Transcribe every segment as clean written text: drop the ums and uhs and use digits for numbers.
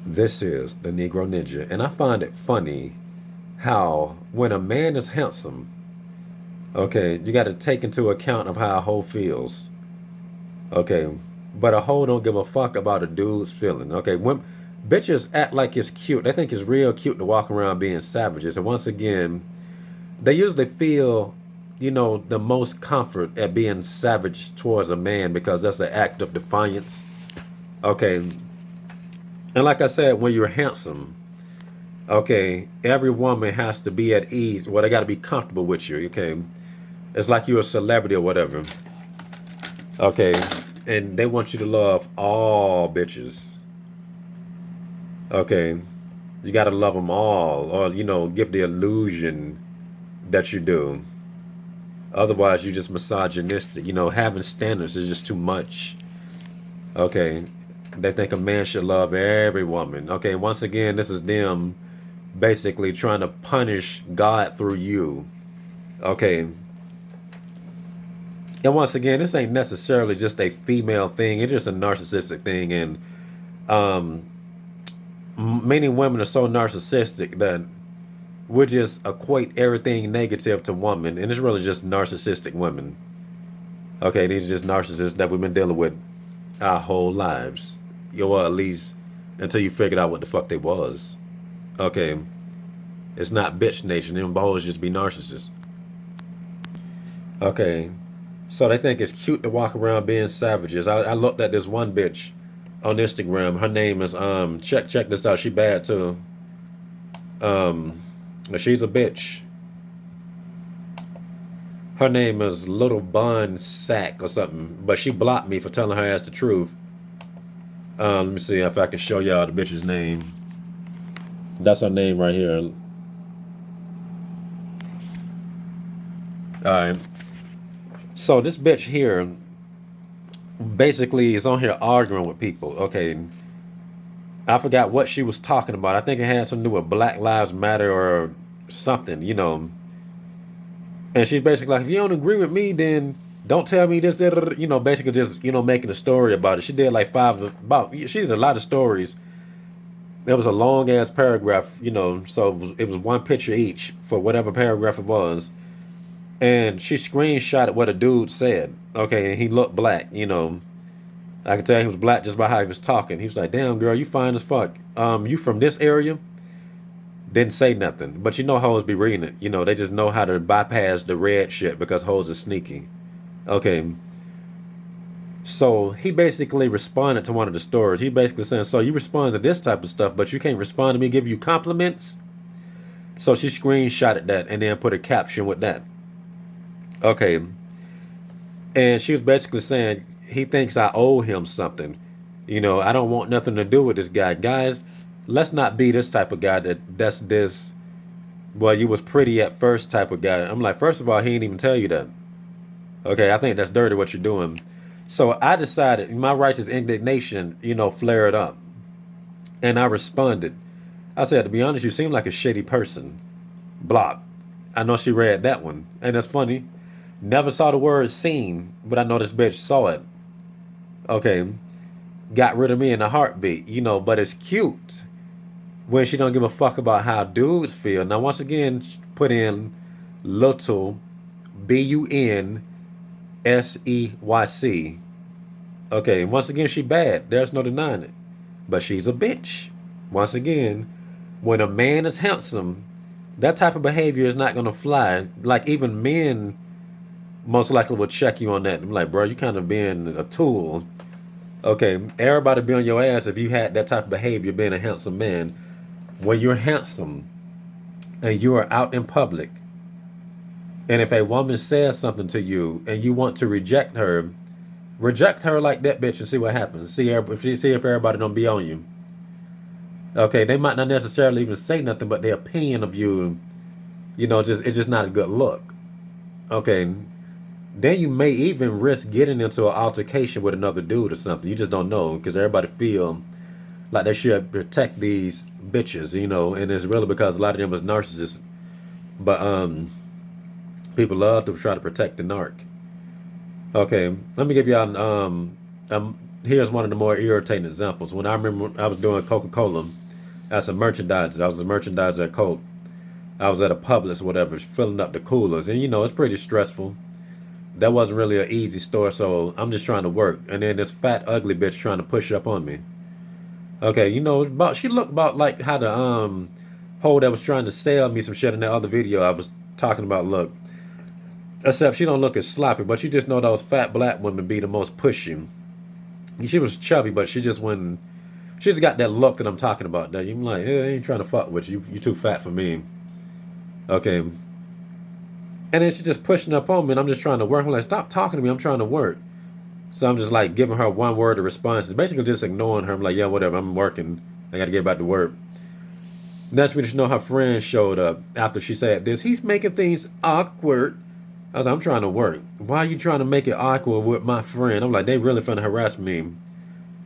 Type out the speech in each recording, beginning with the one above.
This is the Negro Ninja, and I find it funny how when a man is handsome, okay, you got to take into account of how a hoe feels, okay, but a hoe don't give a fuck about a dude's feeling, okay. When bitches act like it's cute, they think it's real cute to walk around being savages, and once again, they usually feel, the most comfort at being savage towards a man because that's an act of defiance, okay. And like I said, when you're handsome, okay, every woman has to be at ease. Well, they got to be comfortable with you. Okay, it's like you're a celebrity or whatever. Okay, and they want you to love all bitches. Okay, you got to love them all, or give the illusion that you do. Otherwise, you're just misogynistic. Having standards is just too much. Okay, they think a man should love every woman. Okay, once again, this is them basically trying to punish God through you. Okay, and once again, this ain't necessarily just a female thing. It's just a narcissistic thing, and um, many women are so narcissistic that we just equate everything negative to women, and it's really just narcissistic women. Okay, these are just narcissists that we've been dealing with our whole lives, or at least until you figured out what the fuck they was. Okay, it's not bitch nation. Them boys just be narcissists. Okay, so they think it's cute to walk around being savages. I looked at this one bitch on Instagram. Her name is check this out. She bad too. Um, she's a bitch. Her name is Little Bun Sack or something, but she blocked me for telling her ass the truth. Let me see if I can show y'all the bitch's name. That's her name right here. All right. So this bitch here basically is on here arguing with people. Okay, I forgot what she was talking about. I think it had something to do with Black Lives Matter or something. And she's basically like, if you don't agree with me, then don't tell me this, that, basically just, making a story about it. She did like she did a lot of stories. There was a long ass paragraph, so it was one picture each for whatever paragraph it was. And she screenshotted what a dude said. Okay, and he looked black. I could tell he was black just by how he was talking. He was like, damn girl, you fine as fuck. You from this area? Didn't say nothing. But hoes be reading it. They just know how to bypass the red shit because hoes are sneaky. Okay. So he basically responded to one of the stories. He basically saying, so you respond to this type of stuff, but you can't respond to me, give you compliments? So she screenshotted that and then put a caption with that. Okay. And she was basically saying he thinks I owe him something. I don't want nothing to do with this guy. Guys, let's not be this type of guy that's this, well, you was pretty at first type of guy. I'm like, first of all, he didn't even tell you that. Okay, I think that's dirty what you're doing. So I decided my righteous indignation, flared up. And I responded. I said, to be honest, you seem like a shitty person. Block. I know she read that one. And that's funny. Never saw the word seen, but I know this bitch saw it. Okay. Got rid of me in a heartbeat, but it's cute when she don't give a fuck about how dudes feel. Now, once again, put in little Bunseyc. Okay, once again, she bad. There's no denying it. But she's a bitch. Once again, when a man is handsome, that type of behavior is not going to fly. Like, even men most likely will check you on that. I'm like, bro, you kind of being a tool. Okay, everybody be on your ass if you had that type of behavior being a handsome man. When you're handsome and you are out in public, and if a woman says something to you and you want to reject her like that bitch and see what happens. See if everybody don't be on you. Okay, they might not necessarily even say nothing, but their opinion of you, just it's just not a good look. Okay, then you may even risk getting into an altercation with another dude or something. You just don't know because everybody feel like they should protect these bitches, and it's really because a lot of them is narcissists. But people love to try to protect the narc. Okay, let me give y'all here's one of the more irritating examples. When I remember I was doing Coca-Cola as a merchandiser, I was a merchandiser at Coke. I was at a Publix, whatever, filling up the coolers, and it's pretty stressful. That wasn't really an easy store, so I'm just trying to work. And then this fat, ugly bitch trying to push up on me. Okay, about she looked about like how the hoe that was trying to sell me some shit in that other video I was talking about look. Except she don't look as sloppy, but you just know those fat black women be the most pushy. She was chubby, but she just wouldn't. She just got that look that I'm talking about. That you like, I ain't trying to fuck with you. You too fat for me. Okay. And then she just pushing up on me, and I'm just trying to work. I'm like, stop talking to me. I'm trying to work. So I'm just like giving her one word of response. It's basically just ignoring her. I'm like, yeah, whatever. I'm working. I got to get back to work. That's when her friend showed up after she said this. He's making things awkward. I was like, I'm trying to work. Why are you trying to make it awkward with my friend? I'm like, they really finna harass me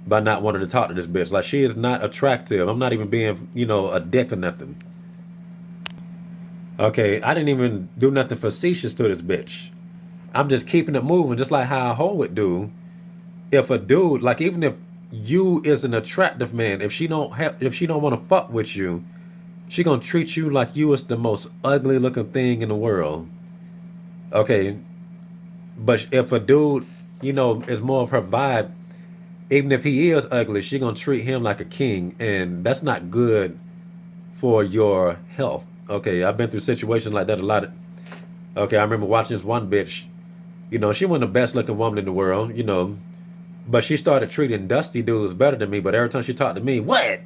by not wanting to talk to this bitch. Like, she is not attractive. I'm not even being, a dick or nothing. Okay, I didn't even do nothing facetious to this bitch. I'm just keeping it moving, just like how a hoe would do. If a dude, like, even if you is an attractive man, if she don't want to fuck with you, she gonna treat you like you is the most ugly looking thing in the world. Okay, but if a dude, is more of her vibe, even if he is ugly, she gonna treat him like a king, and that's not good for your health. Okay, I've been through situations like that a lot. Okay, I remember watching this one bitch. She wasn't the best looking woman in the world. But she started treating dusty dudes better than me. But every time she talked to me, what?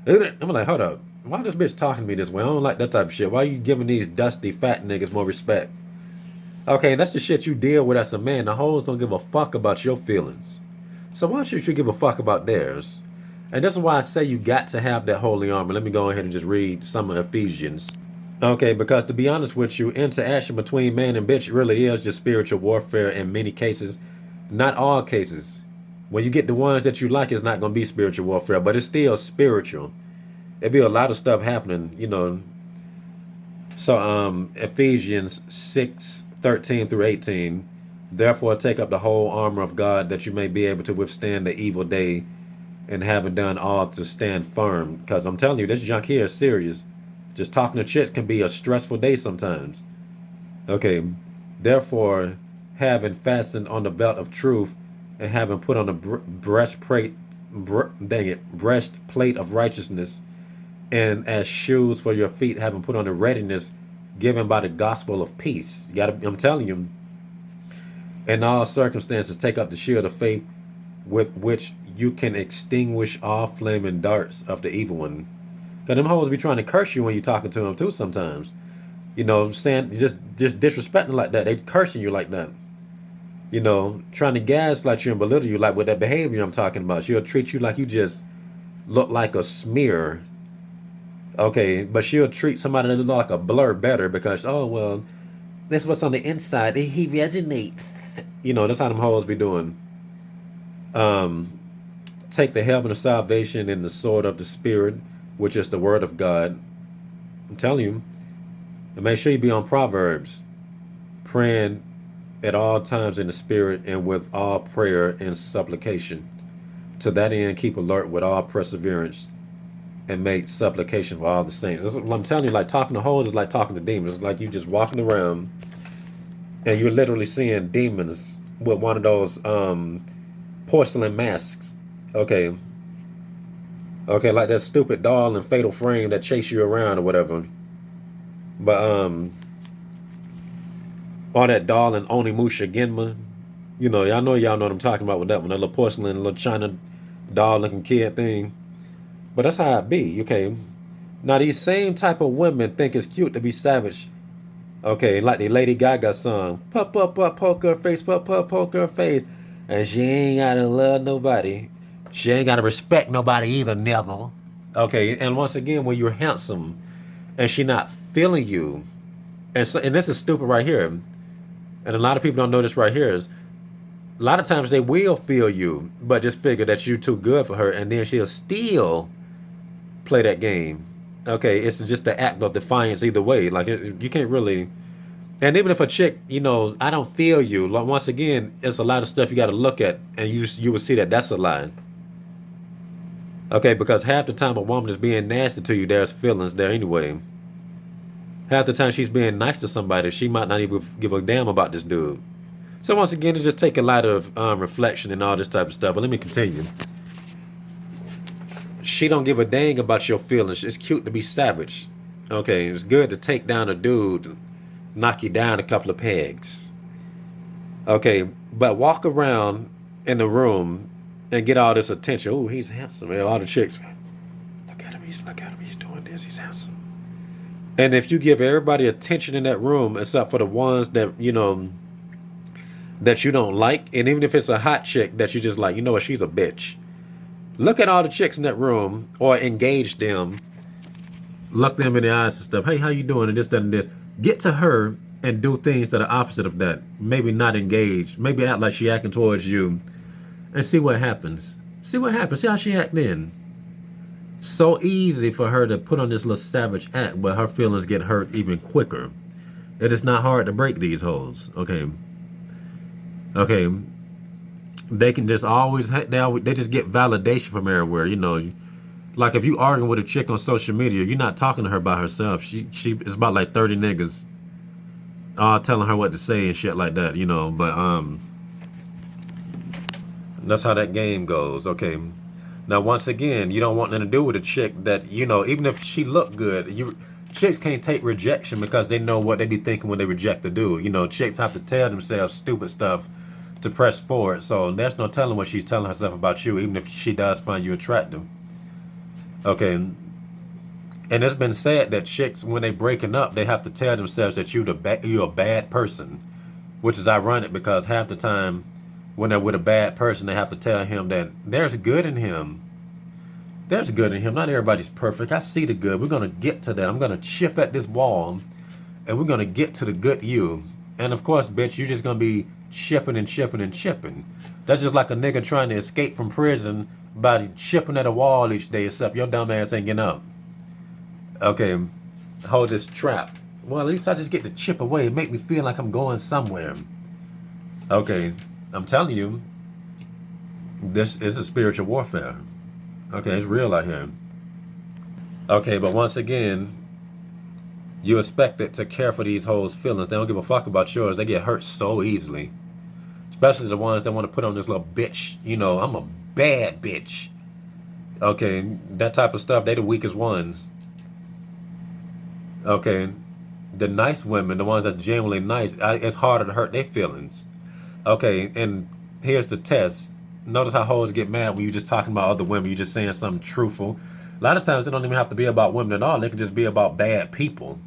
I'm like, hold up. Why this bitch talking to me this way? I don't like that type of shit. Why are you giving these dusty fat niggas more respect? Okay, that's the shit you deal with as a man. The hoes don't give a fuck about your feelings. So why should you give a fuck about theirs? And this is why I say you got to have that holy armor. Let me go ahead and just read some of Ephesians. Okay, because to be honest with you, interaction between man and bitch really is just spiritual warfare in many cases. Not all cases. When you get the ones that you like, it's not going to be spiritual warfare, but it's still spiritual. There'll be a lot of stuff happening, So Ephesians 6:13-18. Therefore take up the whole armor of God that you may be able to withstand the evil day, and having done all to stand firm. Because I'm telling you, this junk here is serious. Just talking to chicks can be a stressful day sometimes. Okay. Therefore, having fastened on the belt of truth, and having put on the breastplate of righteousness, and as shoes for your feet, having put on the readiness given by the gospel of peace. I'm telling you, in all circumstances, take up the shield of faith, with which you can extinguish all flaming darts of the evil one. Because them hoes be trying to curse you when you're talking to them too sometimes. Saying just disrespecting like that. They cursing you like that. Trying to gaslight you and belittle you like with that behavior I'm talking about. She'll treat you like you just look like a smear. Okay, but she'll treat somebody that look like a blur better because, oh, well, that's what's on the inside. He resonates. That's how them hoes be doing. Take the helmet of salvation and the sword of the Spirit, which is the word of God. I'm telling you. And make sure you be on Proverbs. Praying at all times in the Spirit and with all prayer and supplication. To that end, keep alert with all perseverance and make supplication for all the saints. That's what I'm telling you, like talking to hoes is like talking to demons. It's like you just walking around and you're literally seeing demons with one of those porcelain masks. Okay, like that stupid doll in Fatal Frame that chase you around or whatever. But or that doll in Onimusha Genma. Y'all know what I'm talking about with that one. That little porcelain, little China doll looking kid thing. But that's how it be, okay? Now these same type of women think it's cute to be savage. Okay, like the Lady Gaga song. Pup, up, poker face, pup, poker face. And she ain't gotta love nobody. She ain't gotta respect nobody either, nigga. Okay, and once again, when you're handsome and she not feeling you, and this is stupid right here, and a lot of people don't know this right here, is a lot of times they will feel you, but just figure that you're too good for her, and then she'll still play that game. Okay, it's just the act of defiance either way. Like, you can't really And even if a chick, I don't feel you. Like, once again, it's a lot of stuff you got to look at, and you will see that that's a lie. Okay, because half the time a woman is being nasty to you, there's feelings there anyway. Half the time she's being nice to somebody, she might not even give a damn about this dude. So once again, it just take a lot of reflection and all this type of stuff. But let me continue. She don't give a dang about your feelings. It's cute to be savage. Okay, it's good to take down a dude, knock you down a couple of pegs. Okay, but walk around in the room and get all this attention. Oh, he's handsome. And all the chicks, look at him. He's doing this. He's handsome. And if you give everybody attention in that room, except for the ones that that you don't like, and even if it's a hot chick that you just like, you know what, she's a bitch. Look at all the chicks in that room, or engage them, look them in the eyes and stuff. Hey, how you doing? And this, that, and this. Get to her and do things that are opposite of that. Maybe not engage. Maybe act like she acting towards you, and see what happens. See what happens. See how she act then. So easy for her to put on this little savage act, but her feelings get hurt even quicker. It is not hard to break these hoes. Okay. They can just always they just get validation from everywhere. Like if you arguing with a chick on social media, you're not talking to her by herself. She it's about like 30 niggas all telling her what to say and shit like that. But that's how that game goes. Okay. Now once again, you don't want nothing to do with a chick that even if she look good, chicks can't take rejection because they know what they be thinking when they reject the dude. Chicks have to tell themselves stupid stuff to press forward. So there's no telling what she's telling herself about you, even if she does find you attractive. Okay. And it's been said that chicks, when they breaking up, they have to tell themselves that you're a bad person, which is ironic because half the time when they're with a bad person, they have to tell him that there's good in him. There's good in him. Not everybody's perfect. I see the good. We're going to get to that. I'm going to chip at this wall, and we're going to get to the good you. And of course, bitch, you're just going to be chipping and chipping and chipping. That's just like a nigga trying to escape from prison by chipping at a wall each day, except your dumb ass ain't getting up. Okay, hold this trap. Well, at least I just get to chip away and make me feel like I'm going somewhere. Okay, I'm telling you, this is a spiritual warfare. Okay, it's real out here. Okay, but once again, you expect it to care for these hoes' feelings. They don't give a fuck about yours. They get hurt so easily. Especially the ones that want to put on this little bitch. I'm a bad bitch. Okay, that type of stuff, they the weakest ones. Okay, the nice women, the ones that's genuinely nice, it's harder to hurt their feelings. Okay, and here's the test. Notice how hoes get mad when you just talking about other women. You just saying something truthful. A lot of times it don't even have to be about women at all. They can just be about bad people.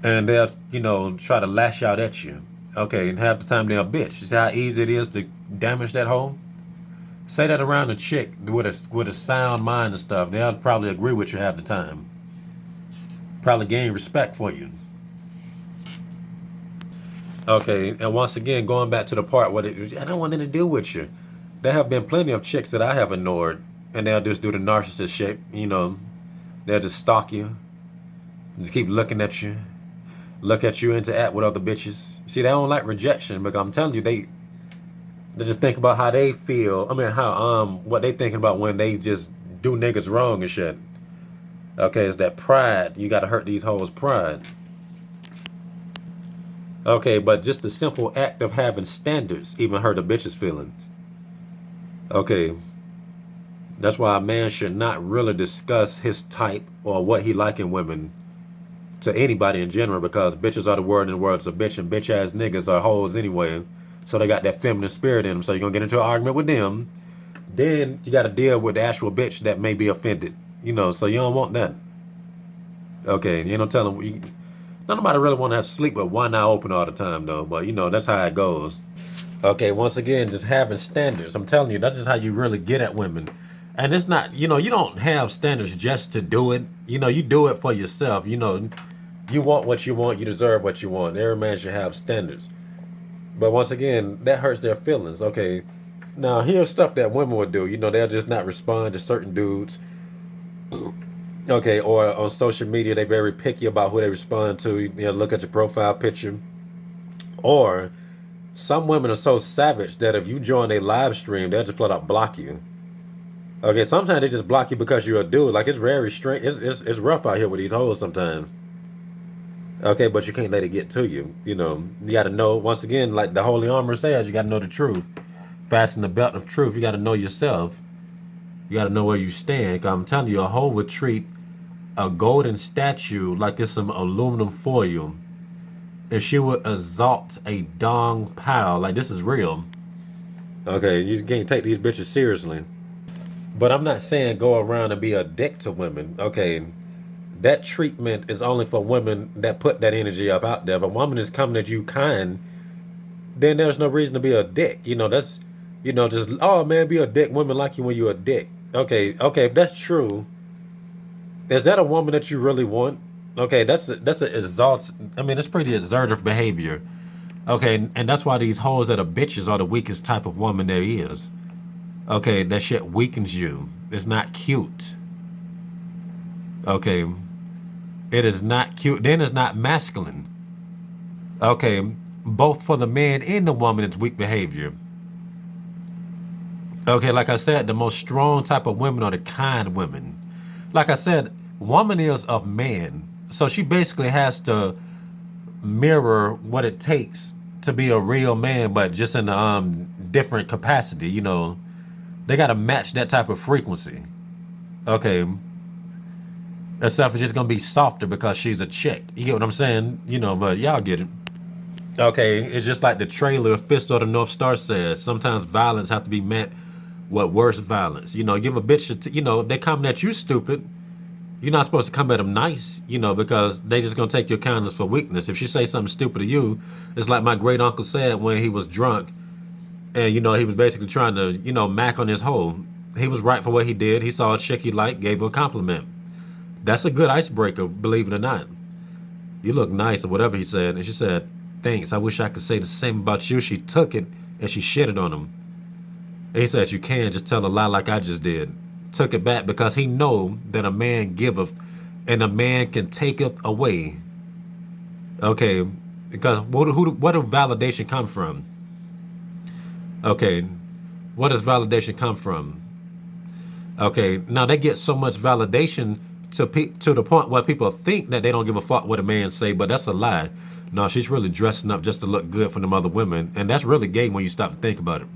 And they'll, try to lash out at you. Okay, and half the time they're a bitch. You see how easy it is to damage that hoe? Say that around a chick with a sound mind and stuff. They'll probably agree with you half the time. Probably gain respect for you. Okay, and once again, going back to the part where I don't want anything to do with you. There have been plenty of chicks that I have ignored, and they'll just do the narcissist shit. They'll just stalk you, just keep looking at you, look at you, interact with other bitches. See, they don't like rejection because I'm telling you, they just think about how they feel. I mean, what they thinking about when they just do niggas wrong and shit. Okay, it's that pride. You gotta hurt these hoes' pride. Okay, but just the simple act of having standards even hurt a bitch's feelings. Okay, that's why a man should not really discuss his type or what he like in women to anybody in general because bitches are the word in the words of bitch, and bitch ass niggas are hoes anyway. So they got that feminine spirit in them. So you're gonna get into an argument with them. Then you gotta deal with the actual bitch that may be offended. So you don't want that. Okay, tell them. Nobody really want to have sleep with one eye open all the time though. But that's how it goes. Okay, once again, just having standards. I'm telling you, that's just how you really get at women. And it's not, you don't have standards just to do it. You do it for yourself. You want what you want, you deserve what you want. Every man should have standards. But once again, that hurts their feelings. Okay, now here's stuff that women would do. They'll just not respond to certain dudes Okay, or on social media, they're very picky about who they respond to. You know, look at your profile picture. Or some women are so savage that if you join a live stream, they'll just flat out block you. Okay, sometimes they just block you because you're a dude. Like it's very strange. It's rough out here with these hoes sometimes. Okay, but you can't let it get to you. You know, you got to know, once again, like the Holy Armor says, you got to know the truth. Fasten the belt of truth. You got to know yourself. You got to know where you stand. 'Cause I'm telling you, a hoe would treat a golden statue like it's some aluminum foil. And she would exalt a dong pile. Like, this is real. Okay, you can't take these bitches seriously. But I'm not saying go around and be a dick to women. Okay, that treatment is only for women that put that energy up out there. If a woman is coming at you kind, then there's no reason to be a dick. You know, that's, just, oh man, be a dick. Women like you when you're a dick. Okay, if that's true, is that a woman that you really want? Okay, that's a exalt. I mean, that's pretty assertive behavior. Okay, and that's why these hoes that are bitches are the weakest type of woman there is. Okay, that shit weakens you. It's not cute. Okay, it is not cute. Then it's not masculine. Okay, both for the man and the woman, it's weak behavior. Okay, like I said, the most strong type of women are the kind women. Like I said, woman is of man. So she basically has to mirror what it takes to be a real man, but just in a different capacity, They gotta match that type of frequency. Okay. Herself is just gonna be softer because she's a chick. You get what I'm saying? But y'all get it. Okay, it's just like the trailer Fist of the North Star says. Sometimes violence have to be met with worse violence. Give a bitch, if they coming at you stupid, you're not supposed to come at them nice, because they just gonna take your kindness for weakness. If she say something stupid to you, it's like my great uncle said when he was drunk, and he was basically trying to, mac on his hoe. He was right for what he did. He saw a chick he liked, gave her a compliment. That's a good icebreaker, believe it or not. You look nice or whatever he said. And she said, thanks. I wish I could say the same about you. She took it and she shitted on him. And he said, you can just tell a lie like I just did. Took it back because he know that a man giveth and a man can taketh away. Okay, because where do validation come from? Okay, where does validation come from? Okay, now they get so much validation to the point where people think that they don't give a fuck what a man say, but that's a lie. No, she's really dressing up just to look good for them other women, and that's really gay when you stop to think about it.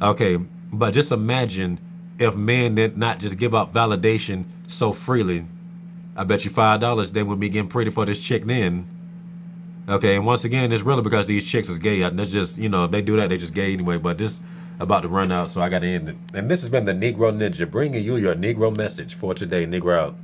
Okay, but just imagine if men did not just give out validation so freely. I bet you $5 they would be getting pretty for this chick then. Okay, and once again, it's really because these chicks is gay. And that's just, if they do that, they just gay anyway. But this about to run out, so I got to end it. And this has been the Negro Ninja, bringing you your Negro message for today. Negro out.